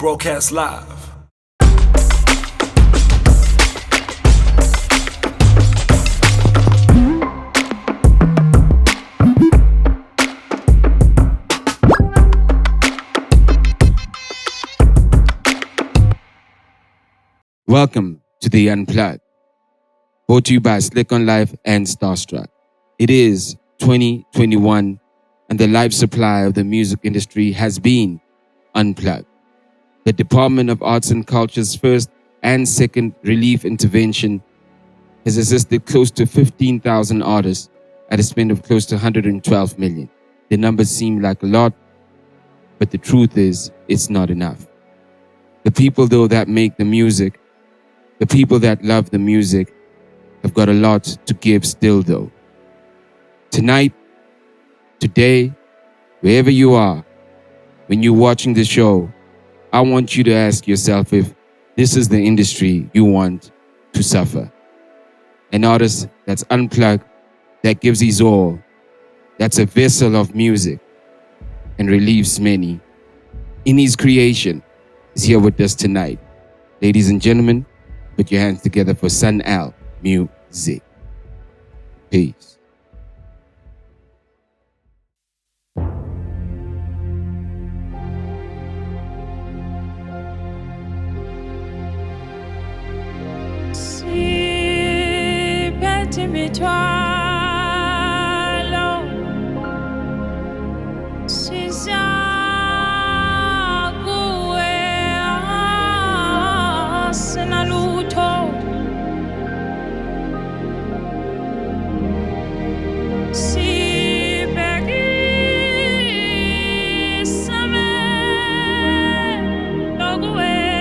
broadcast live. Welcome to the Unplug, brought to you by Slikour Live and Starstruck. It is 2021 and the life supply of the music industry has been unplugged. The Department of Arts and Culture's first and second relief intervention has assisted close to 15,000 artists at a spend of close to 112 million. The numbers seem like a lot, but the truth is it's not enough. The people though that make the music, the people that love the music have got a lot to give still though. Tonight, today, wherever you are, when you're watching the show, I want you to ask yourself if this is the industry you want to suffer. An artist that's unplugged, that gives his all, that's a vessel of music and relieves many. In his creation, is here with us tonight. Ladies and gentlemen, put your hands together for Sanele Music. Peace. Siphethe imithwalo siza kuwe asinalutho sibhekisa amehlo kuwe.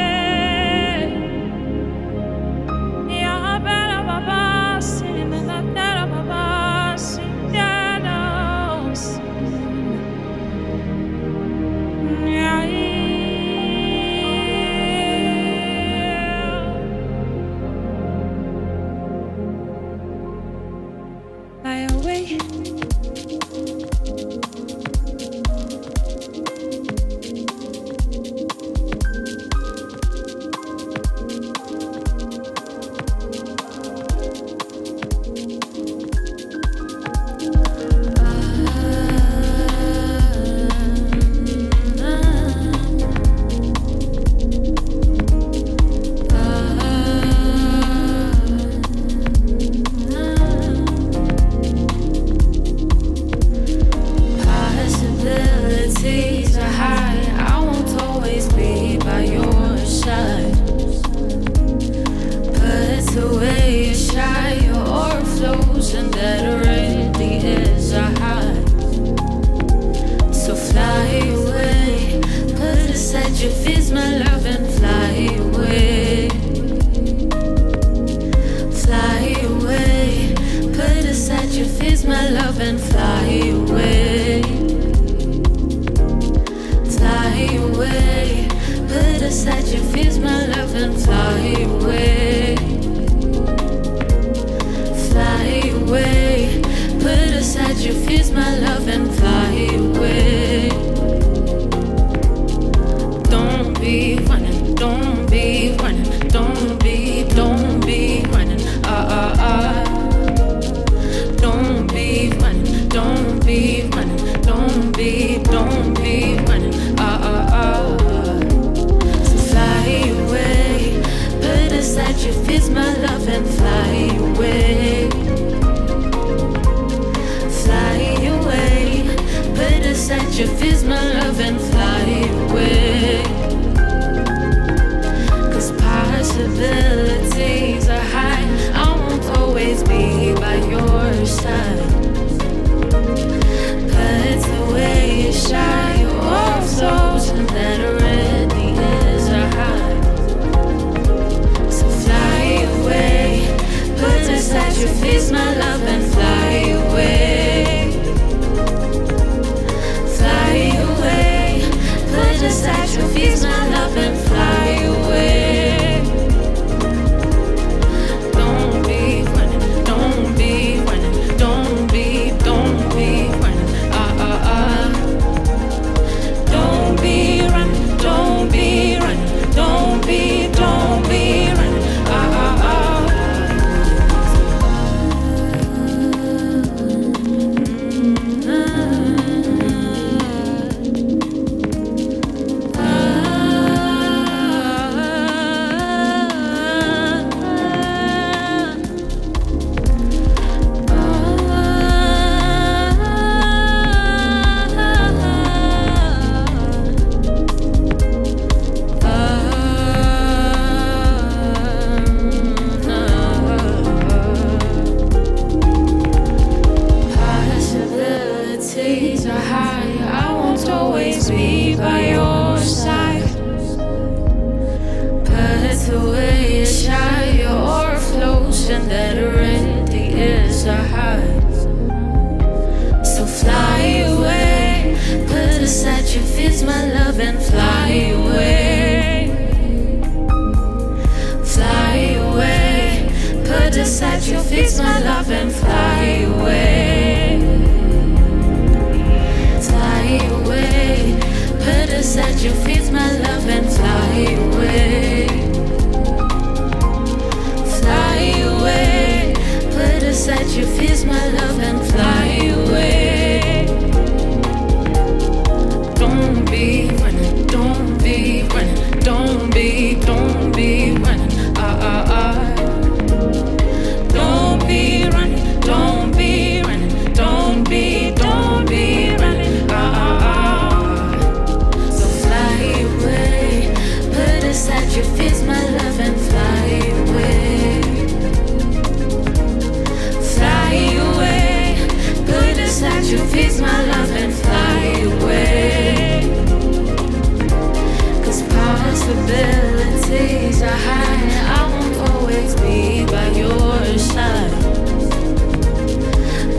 responsibilities are high. I won't always be by your side.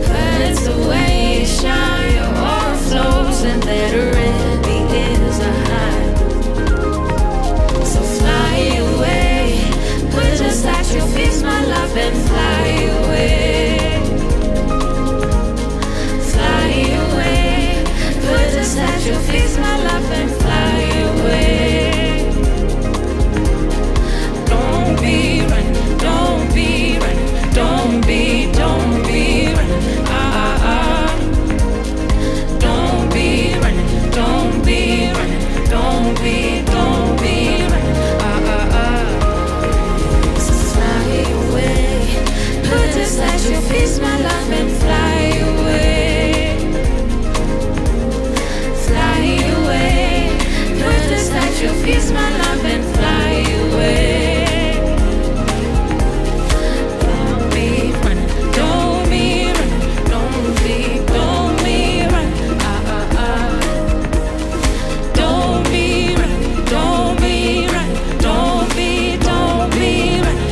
But it's the way you shine, your aura flows, and there really is a high. So fly away, put just at your feet, my love, and fly away. Fly away, put just at your feet, my love, and fly away. Don't be running, don't be running, don't be running. Don't be running, don't be running, don't be running. So fly away, put this at your feet, my love, and fly away. Fly away, put this at your feet, my love, and fly away. Don't be running, don't be running, don't be running. Don't be running, don't be running, don't be running.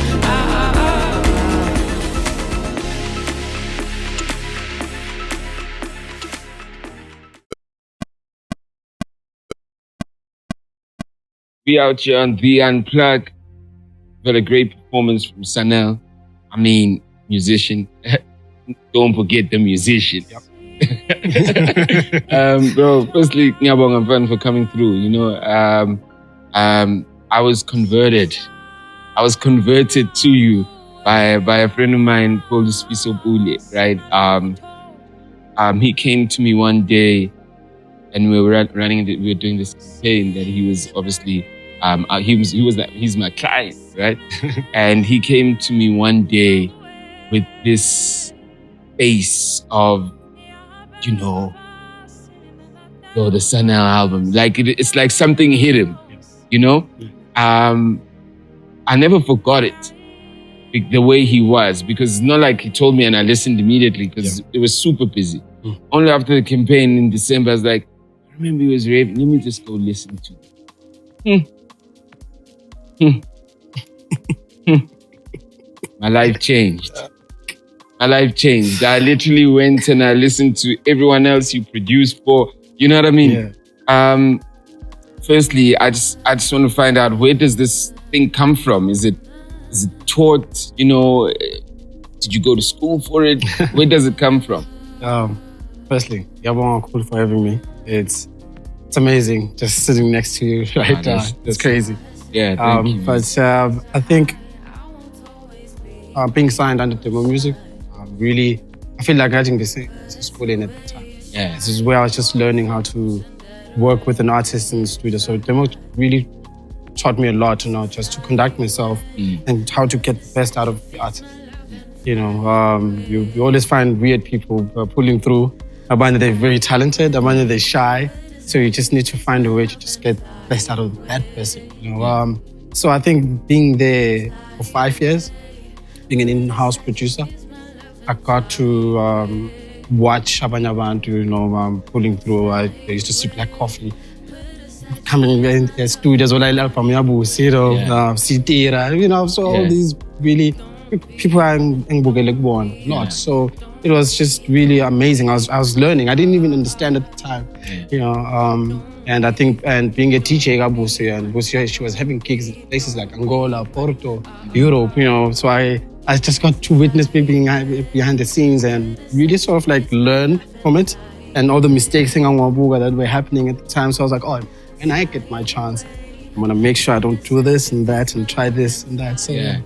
We out here on the Unplug. Got a great performance from Sanele. I mean, musician. Don't forget the musician. Yep. Bro, firstly, ngiyabonga mfana for coming through. You know, I was converted. I was converted to you by a friend of mine called Spiso Bule, right? He came to me one day, and we were we were doing this campaign that he was obviously, he's my client, right? And he came to me one day with this face of, you know, the Sanele album. Like it's like something hit him, you know? I never forgot it, the way he was, because it's not like he told me and I listened immediately because it was super busy. Only after the campaign in December, I was like, I remember he was raving. Let me just go listen to it. My life changed. My life changed. I literally went and I listened to everyone else you produced for. You know what I mean? Yeah. Firstly, I just want to find out, where does this thing come from? Is it taught? You know, did you go to school for it? Where does it come from? Firstly, Yabon, cool for having me. It's amazing just sitting next to you right now. It's crazy. Yeah, thank you. But I think being signed under Demo Music, really, I feel like I didn't get to school in at the time. Yeah. This is where I was just learning how to work with an artist in the studio. So Demo really taught me a lot, you know, just to conduct myself and how to get the best out of the artist. You know, you always find weird people pulling through. Abanda, they're very talented. Abanda, they're shy. So you just need to find a way to just get the best out of that person. You know, so I think being there for 5 years, being an in-house producer, I got to watch abanye abantu, you know, pulling through. They used to sip like coffee, coming in the studios, you know, Sitira, you know, so all these really people are a lot. So it was just really amazing. I was learning. I didn't even understand at the time, you know. And I think, and being a teacher, and she was having gigs in places like Angola, Porto, Europe, you know. So I just got to witness being behind the scenes and really sort of like learn from it and all the mistakes that were happening at the time. So I was like, oh, when I get my chance, I'm gonna make sure I don't do this and that and try this and that. So Yeah.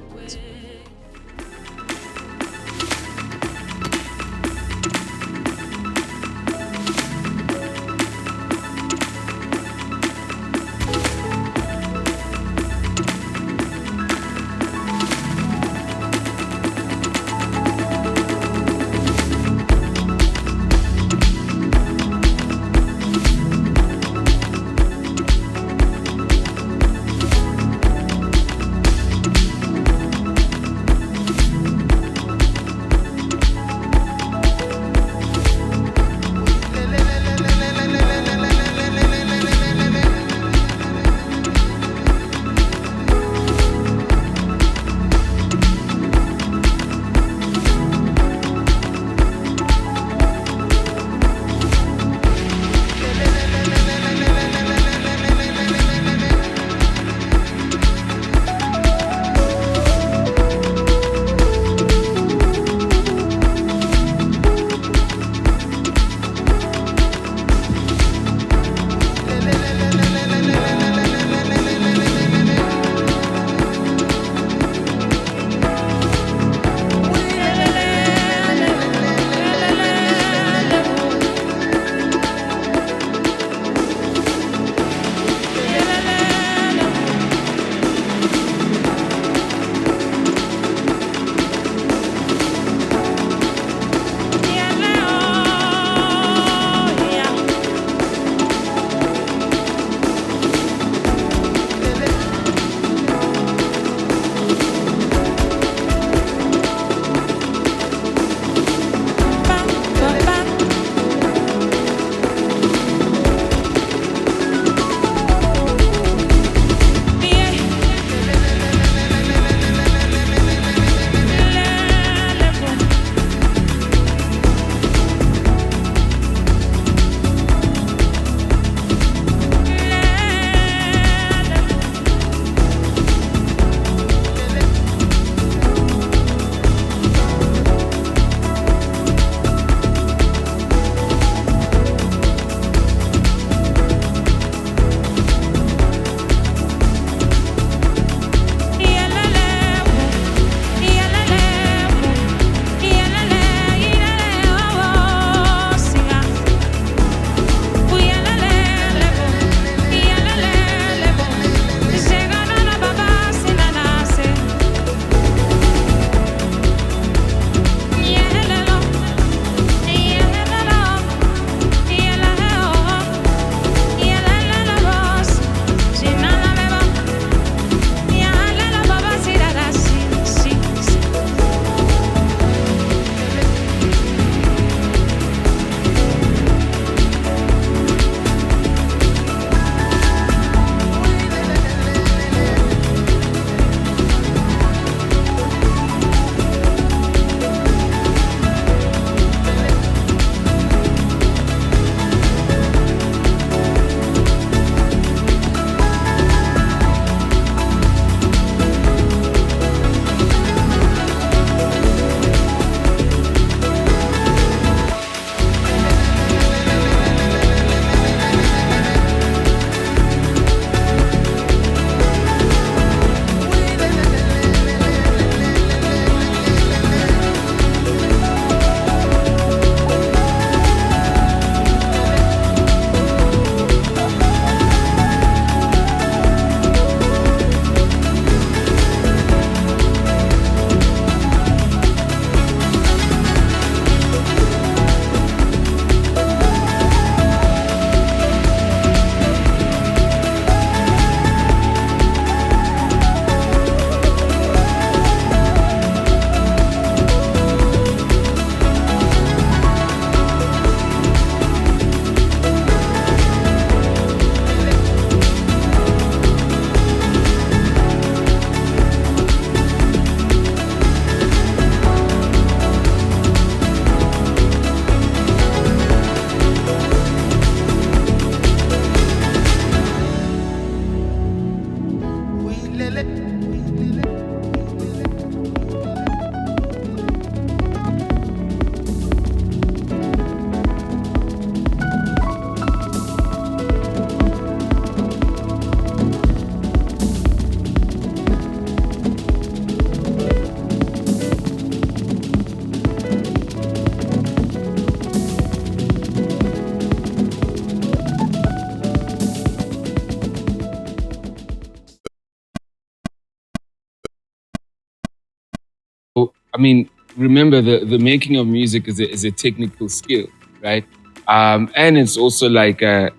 I mean, remember the making of music is a technical skill, right? And it's also like a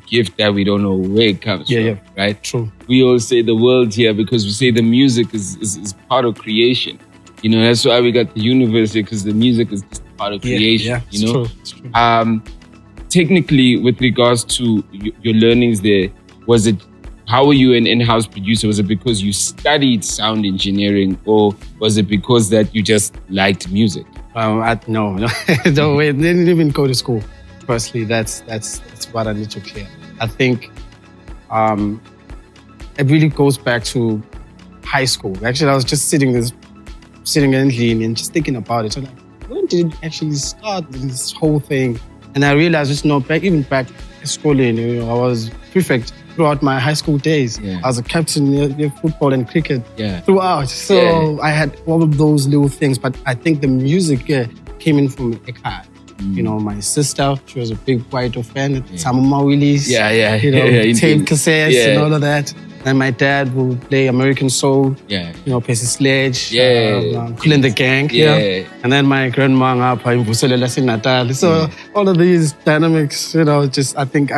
gift that we don't know where it comes from, right? True. We all say the world here because we say the music is part of creation. You know, that's why we got the universe here, because the music is just part of creation. You know, it's true. Technically, with regards to your learnings there, was it? How were you an in-house producer? Was it because you studied sound engineering, or was it because that you just liked music? No, no way. Didn't even go to school. Firstly, that's what I need to clear. I think it really goes back to high school. Actually, I was just sitting and leaning and just thinking about it. So like, when did it actually start this whole thing? And I realized, even back at schooling, I was prefect throughout my high school days. I was a captain in football and cricket throughout. So I had all of those little things. But I think the music came in from Ekad. You know, my sister, she was a big White fan. Some of my Willies, tape cassettes and all of that. And my dad would play American soul, Percy Sledge, Cool and the Gang. And then my grandma in Sanele Natal. So all of these dynamics, just I think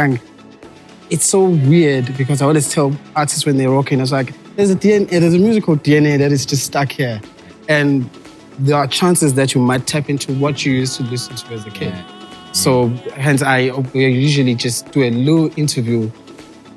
it's so weird, because I always tell artists when they're rocking, it's like, there's a musical DNA that is just stuck here. And there are chances that you might tap into what you used to listen to as a kid. So hence I usually just do a little interview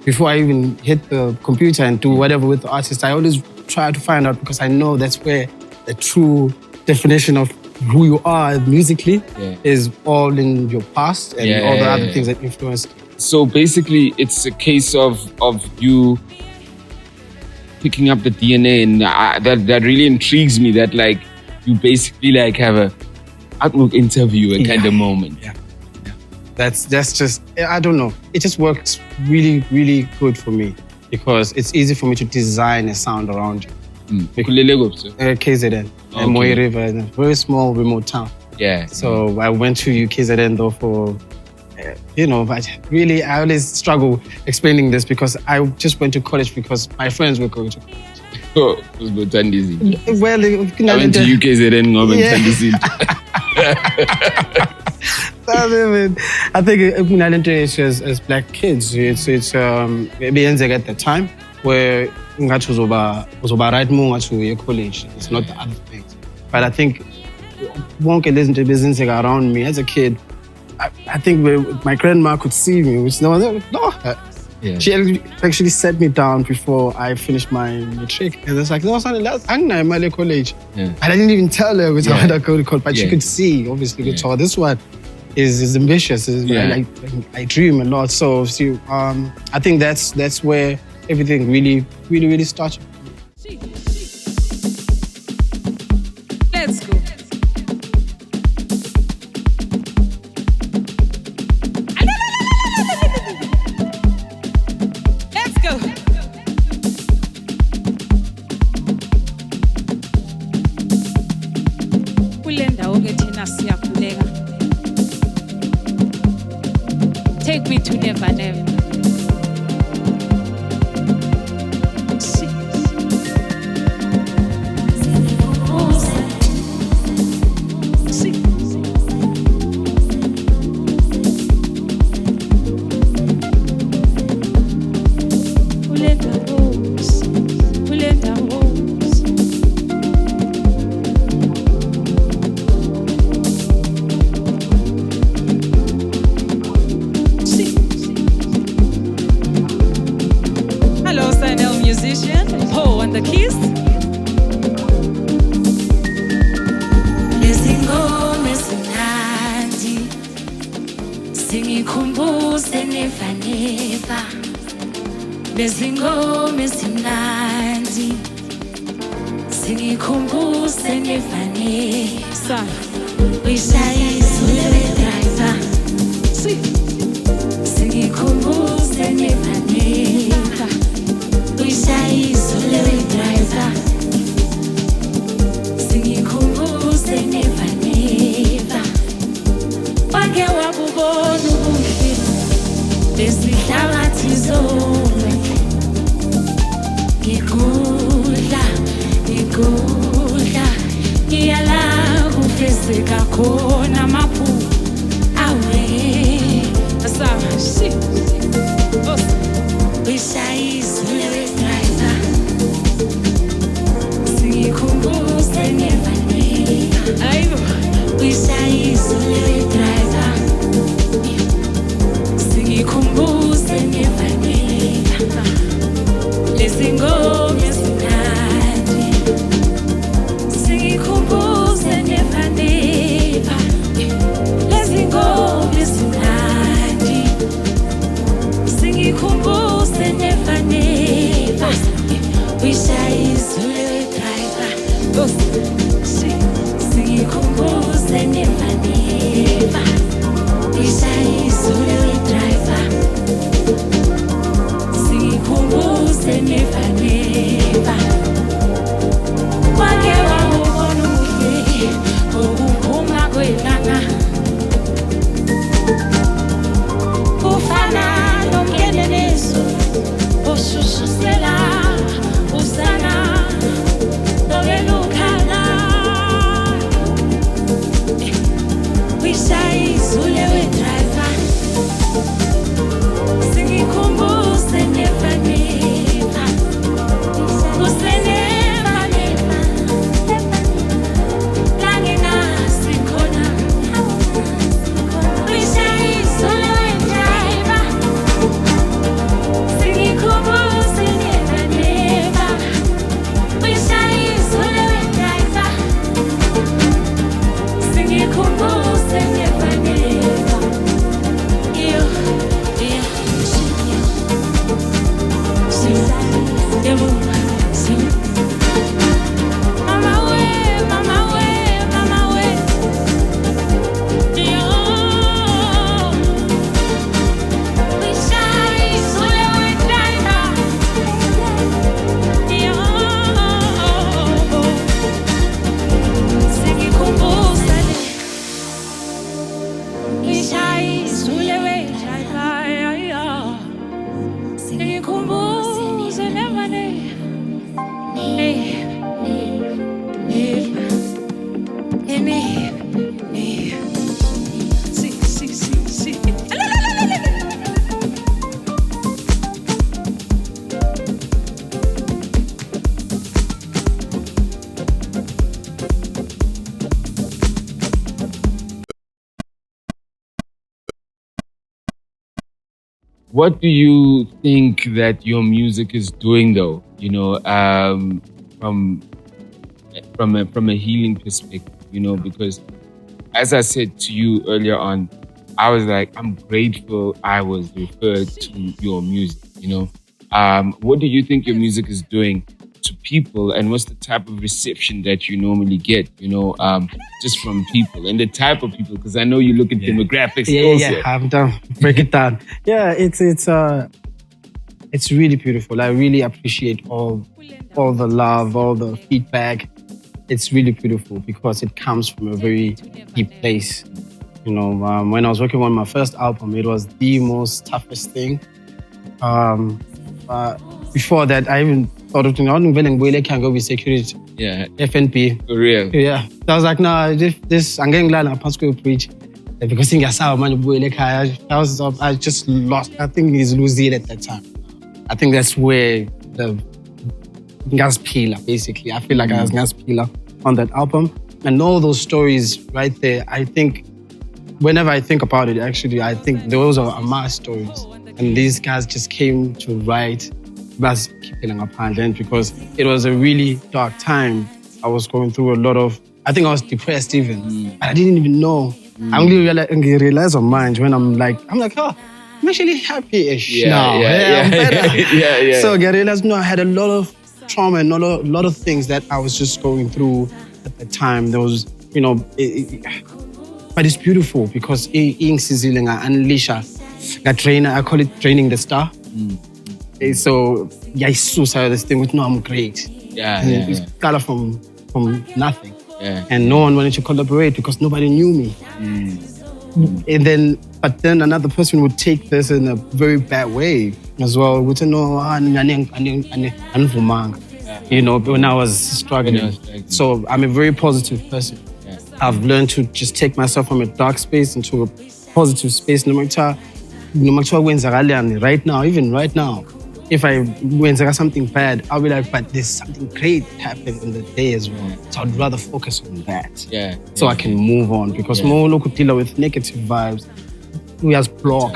before I even hit the computer and do whatever with the artist. I always try to find out, because I know that's where the true definition of who you are musically is all in your past and all the other things that influenced. So basically, it's a case of you picking up the DNA, and that really intrigues me. That like you basically like have a Outlook interview kind of moment. That's just, I don't know. It just works really, really good for me, because it's easy for me to design a sound around you. KZN, Mooi River, a very small remote town. So I went to KZN though for, but I always struggle explaining this, because I just went to college because my friends were going to college. Oh, it was about Tandisi. Well, I went to UKZN I think as black kids, it's maybe at the time where uzoba right more to college. It's not the other things. But I think one can listen to business around me as a kid. I think my grandma could see me, which no. She actually sat me down before I finished my matric, and it's like, no, son, I'm not in college. I didn't even tell her which I had to go to college, but she could see, obviously, this one is ambitious. I dream a lot. So I think that's where everything really, really, really started. Let's go. Take me to never, never. Lezingoma esimnandi singikhumbuze nevanesa uyishayisule wedriver singikhumbuze nevanesa uyishayisule wedriver singikhumbuze nevanesa wake wakubona ubuhle besihlabathi zonke ngikudla ngiyala kufezeka khona maphu awe asaba shi uyishayisule wedriver singikhumbuze nevaneka ayibo uyishayisule wedriver singikhumbuze nevaneka lezingoma esimnandi singikhumbuze nevaneka lezingoma esimnandi singikhumbuze nevaneka uyishayisule wedriver singikhumbuze nevaneka uyishayisule wedriver singikhumbuze nevaneka wake wawubona ubuhle obuphuma kwelanga kufana nomngeneliso oshushisela usana nobelukhala uyishayisule wedriver singikhumbuze nevaneka usenevaneka langingasikhona uyishayisule wedriver singikhumbuze nevaneka uyishayisule wedriver singikhumbuze nevaneka iyo Mama we, mama we, mama we. Yo, uyishayisule wedriver. Yo, singikhumbuze uyishayisule wedriver. Singikhumbuze nevaneka. What do you think that your music is doing, though? You know, from a healing perspective. You know, because as I said to you earlier on, I was like, I'm grateful I was referred to your music. You know, what do you think your music is doing to people, and what's the type of reception that you normally get? You know, just from people and the type of people, because I know you look at demographics also. Yeah, I'm done. Break it down. Yeah, it's really beautiful. I really appreciate all the love, all the feedback. It's really beautiful because it comes from a very deep place. You know, when I was working on my first album, it was the most toughest thing. Before that, I even thought of thinking, can go with security. Yeah, FNP. for real. Yeah. So I was like, no, this I'm getting glad I'm supposed to preach. Because I just lost. I think he's losing at that time. I think that's where the gas pillar, basically. I feel like I was gas pillar on that album. And all those stories right there, I think, whenever I think about it, actually, I think those are my stories. And these guys just came to write Bas Keeping Up Hand because it was a really dark time. I was going through a lot of, I think I was depressed even. But I didn't even know. I only realized on mine when I'm like, oh, I'm actually happy-ish Yeah, now. yeah, I'm yeah. better. Yeah. So I realized, no, I had a lot of trauma and a lot of things that I was just going through at the time. There was, but it's beautiful because in I unleash a trainer. I call it training the star. So yeah, it's suicide this thing with no, I'm great. It's color from nothing. Yeah. And no one wanted to collaborate because nobody knew me. And but then another person would take this in a very bad way as well. Would say, no, when I was struggling. So I'm a very positive person. Yeah. I've learned to just take myself from a dark space into a positive space. No matter right now, even right now, if I went through something bad, I'll be like, but there's something great happened in the day as well. So I'd rather focus on that. So I can move on because more local dealer with negative vibes, we as block.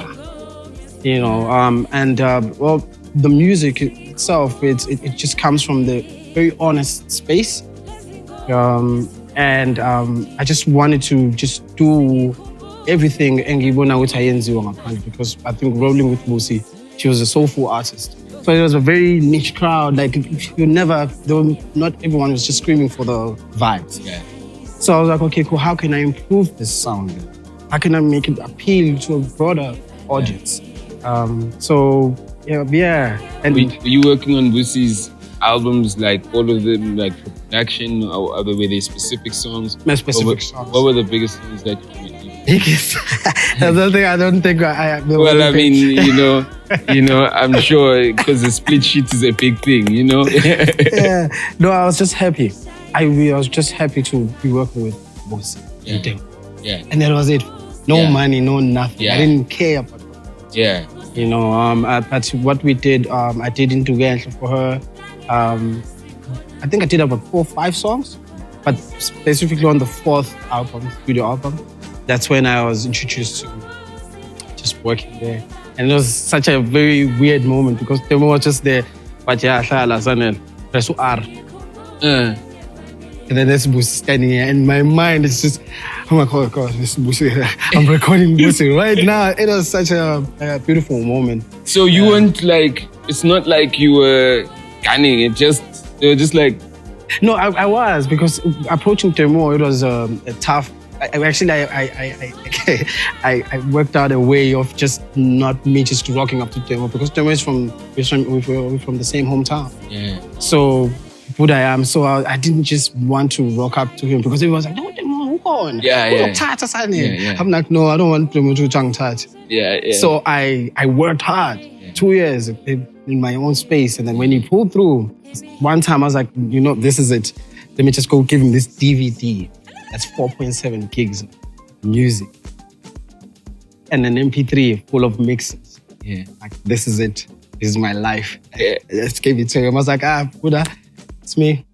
Well, the music itself, it just comes from the very honest space. I just wanted to just do everything because I think rolling with Lucy, she was a soulful artist. So it was a very niche crowd. Like not everyone was just screaming for the vibes. Yeah. So I was like, okay, cool. How can I improve this sound? How can I make it appeal to a broader audience? Yeah. And were you working on Busi's albums, like all of them, like for production, or were there specific songs? My specific songs. What were the biggest songs that you biggest? That's the thing. I don't think I. Well, I mean, I'm sure because the split sheet is a big thing, Yeah. No, I was just happy. I was just happy to be working with Busi. Yeah. And that was it. No money, no nothing. Yeah. I didn't care about it. Yeah. But what we did, I did into Gensha for her. I think I did about 4 or 5 songs, but specifically on the 4th album, studio album, that's when I was introduced to just working there. And it was such a very weird moment because Temo was just there, but yeah, Sanele Sithole. And then there's Busi standing here, and my mind is just, oh my God, this is Busi. I'm recording Busi right now. It was such a beautiful moment. So you weren't like, it's not like you were gunning, they were just like... No, I was, because approaching Temo, it was a tough. I worked out a way of just not me just rocking up to Temo, because Temo is we're from the same hometown. Yeah. So what I am, so I didn't just want to rock up to him because everyone was like, no, Temo, go on. Yeah. I'm like, no, I don't want Temo to chang tat. Yeah. So I worked hard, 2 years in my own space, and then when he pulled through, one time I was like, this is it. Let me just go give him this DVD. That's 4.7 gigs of music. And an MP3 full of mixes. Yeah. Like, this is it. This is my life. Yeah. I just gave it to him. I was like, Buddha, it's me.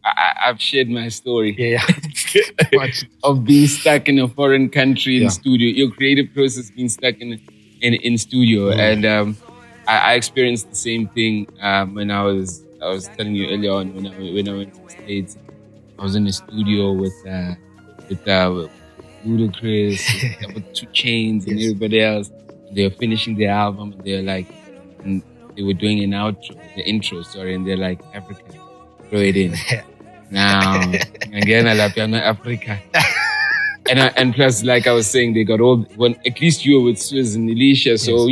I've shared my story Yeah. of being stuck in a foreign country in Yeah. studio. Your creative process being stuck in studio, and I experienced the same thing when I was telling you earlier on when I went to the States. I was in the studio with Ludacris, with 2 Chainz, and Yes. everybody else. They were finishing their album, and they're like, and they were doing the intro, and they're like, Africa, throw it in. Now, again, I love piano Africa. And plus, like I was saying, they got at least you were with Swizz and Alicia, so,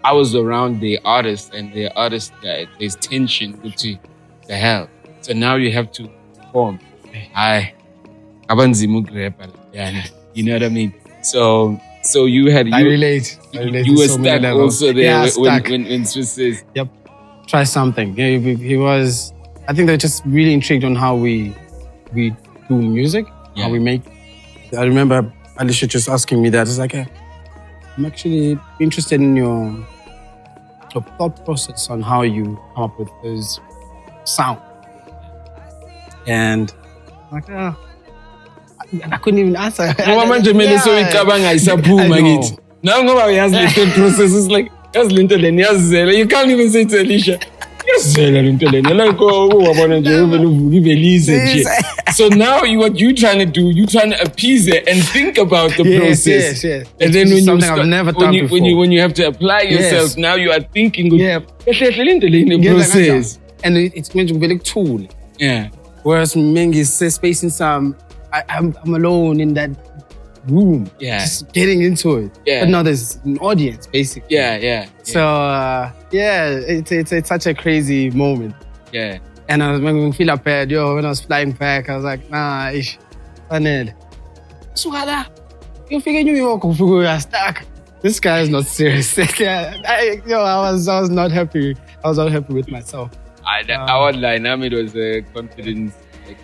I was around the artists, and the artists, there's tension, which the hell. So now you have to perform. You know what I mean? So you had... I relate. You were so many stuck levels. also there Yeah, when stuck. Swizz says... Yep. Try something. Yeah, he was... I think they're just really intrigued on how we do music, how we make... I remember Alicia just asking me that. It's like, I'm actually interested in your thought process on how you come up with this sound. And I'm like, I couldn't even answer. Ngoba manje kumele soyicabanga isaphuma ngithi. Now ngoba uyazi le thought process is like, yazi lento leni yazizela. You can't even say to Alicia, yazizela lento leni. Like wabona nje uvela uvuka ibelize nje. So now what you trying to do, you trying to appease it and think about the process. Yes. And then when something I've never done before. When you have to apply yourself, now you are thinking. Yeah. Lento leni process. And it's meant to be like tool. Yeah. Whereas Mengi says spacing some, I'm alone in that room, just getting into it. Yeah. But now there's an audience, basically. Yeah. So it's such a crazy moment. Yeah. And I was when I feel bad, when I was flying back, I was like, nah, Sanele. Suhala, you figure New York, you're stuck. This guy is not serious. I was not happy. I was not happy with myself. Our dynamic was confidence.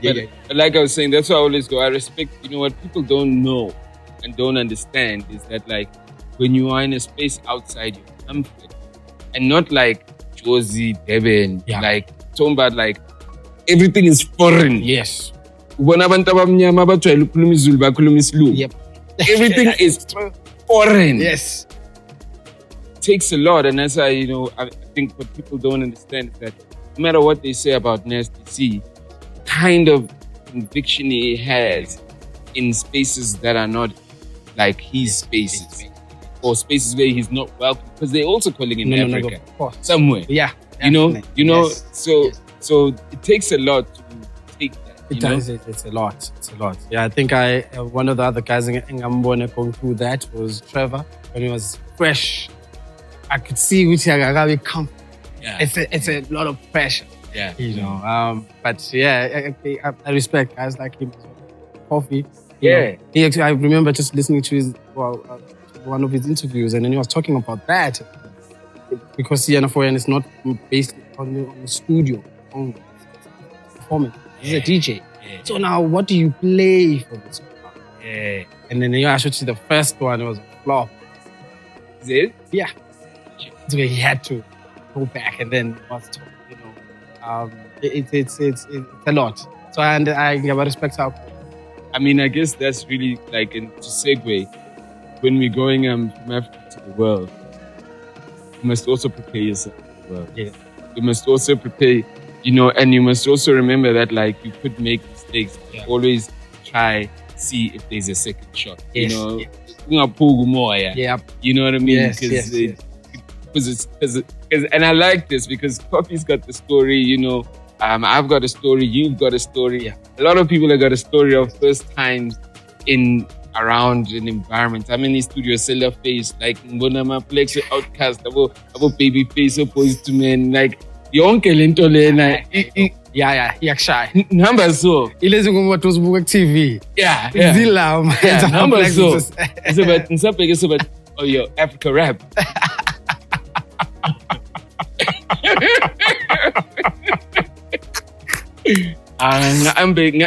But like I was saying, that's why I always go. I respect, what people don't know and don't understand is that, like, when you are in a space outside your comfort and not like Josie, Devin, like, talking about like everything is foreign. Yes. Yep. Everything is foreign. Yes. It takes a lot, and that's why, I think what people don't understand is that no matter what they say about Nasty C, kind of conviction he has in spaces that are not like his spaces, or spaces where he's not welcome, because they're also calling him Africa somewhere. Yeah, Yes. So it takes a lot to take that. It does. It's a lot. Yeah, I think one of the other guys in Ngambone going through that was Trevor when he was fresh. I could see which I come. Yeah. It's a lot of pressure. Yeah. But yeah, I respect guys like him. Coffee. Yeah. I remember just listening to one of his interviews, and then he was talking about that because CN4N is not based on the studio only performing. He's a DJ. Yeah. So now, what do you play for this? Yeah. And then I should see the first one was a flop. Is it? Yeah. So he had to go back, and then it's a lot. So I give respect out. I mean, I guess that's really like to segue. When we're going from Africa to the world, you must also prepare yourself for the world. Yeah. You must also prepare, and you must also remember that, like, you could make mistakes. Yeah. Always try see if there's a second shot. Yes. Yeah. You know what I mean? Yes. Because and I like this because Coffee's got the story, I've got a story, you've got a story. Yeah. A lot of people have got a story of first times around an environment. I'm in the studio, seller face, like Mbonama Plex, Outcast, about baby face, opposed to men, like yonke lento lena. Yakshay. Number so. Ilezi ngomuntu uzibuka TV. Yeah. Zila. Number so. It's about your Africa rap.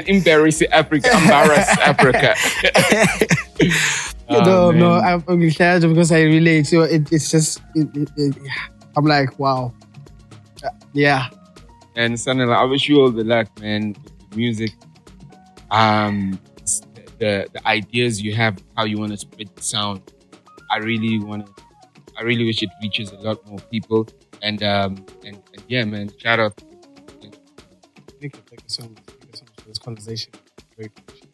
Embarrass Africa. I'm glad because I relate. So it's just, I'm like, wow. Yeah. And Sanele, I wish you all the luck, man, with the music. The ideas you have, how you want to spread the sound. I really wish it reaches a lot more people. And yeah, man, shout out. Thank you so much. Thank you so much for this conversation. Very appreciated.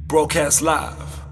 Broadcast live